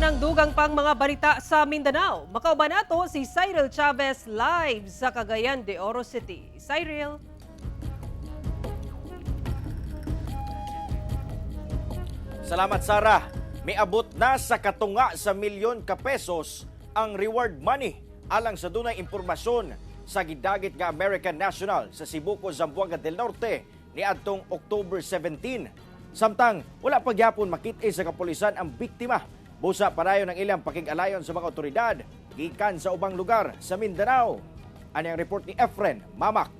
ng dugang pang mga balita sa Mindanao. Makauban nato si Cyril Chavez live sa Cagayan de Oro City. Cyril. Salamat, Sarah. May abot na sa katunga sa milyon ka pesos ang reward money alang sa dunay impormasyon sa gidagit nga American National sa Cebuco, Zamboanga del Norte ni adtong October 17. Samtang wala pagyapon makit-i sa kapulisan ang biktima. Busa parayon ng ilang pakig-alayon sa mga otoridad gikan sa ubang lugar sa Mindanao. Ani ang report ni Efren Mamak.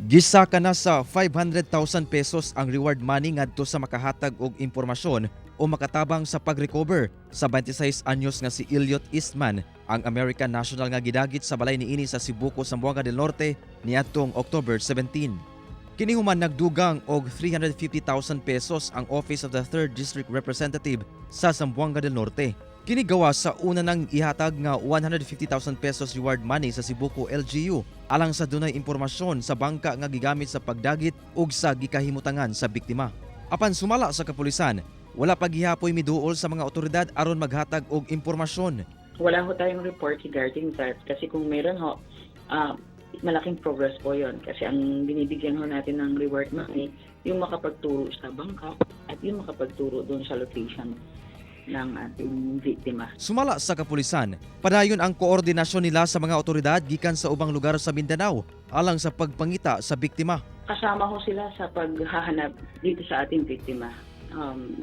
Gisaka na sa 500,000 pesos ang reward money ngadto sa makahatag og impormasyon o makatabang sa pag-recover sa 26 anyos nga si Elliot Eastman, ang American National nga gidagit sa balay niini sa Cebuco, Zamboanga del Norte niadtong October 17. Kini human nagdugang og 350,000 pesos ang Office of the 3rd District Representative sa Zamboanga del Norte. Kini gawa sa una nang ihatag nga 150,000 pesos reward money sa Cebuco LGU alang sa dunay impormasyon sa bangka nga gigamit sa pagdagit ug sa gikahimutangan sa biktima. Apan sumala sa kapulisan, wala pa gihapoy miduol sa mga otoridad aron maghatag og impormasyon. Wala ho tayong report regarding that kasi kung meron ho, malaking progress po yon kasi ang binibigyan ho natin ng reward money yung makapagturo sa bangka at yung makapagturo doon sa location ng ating biktima. Sumala sa kapulisan, padayon ang koordinasyon nila sa mga otoridad gikan sa ubang lugar sa Mindanao alang sa pagpangita sa biktima. Kasama ho sila sa paghahanap dito sa ating biktima.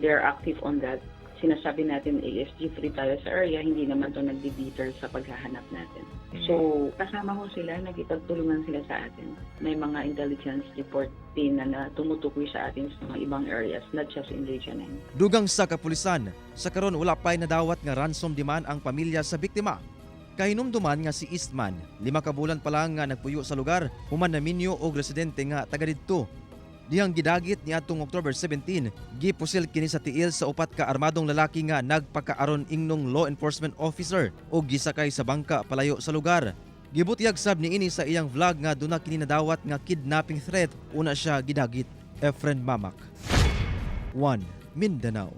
They're active on that. Sinasabi natin ASG-free tayo sa area, hindi naman to nagdi-deter sa paghahanap natin. So, kasama ho sila, nagipagtulungan sila sa atin. May mga intelligence report din na tumutukoy sa atin sa mga ibang areas, not just in Region 9. Dugang sa kapulisan, sa karon wala pa'y nadawat nga ransom demand ang pamilya sa biktima. Kahinumduman nga si Eastman, 5 ka bulan pa lang nga nagpuyo sa lugar, human na minyo og residente nga taga didto. Dihang gidagit ni atong October 17, gipusil kini sa tiil sa 4 ka armadong lalaki nga nagpakaaron ingnong law enforcement officer o gisakay sa bangka palayo sa lugar. Gibutyag sab niini sa iyang vlog nga duna kini nadawat nga kidnapping threat una siya gidagit. Efren Mamak, 1 Mindanao.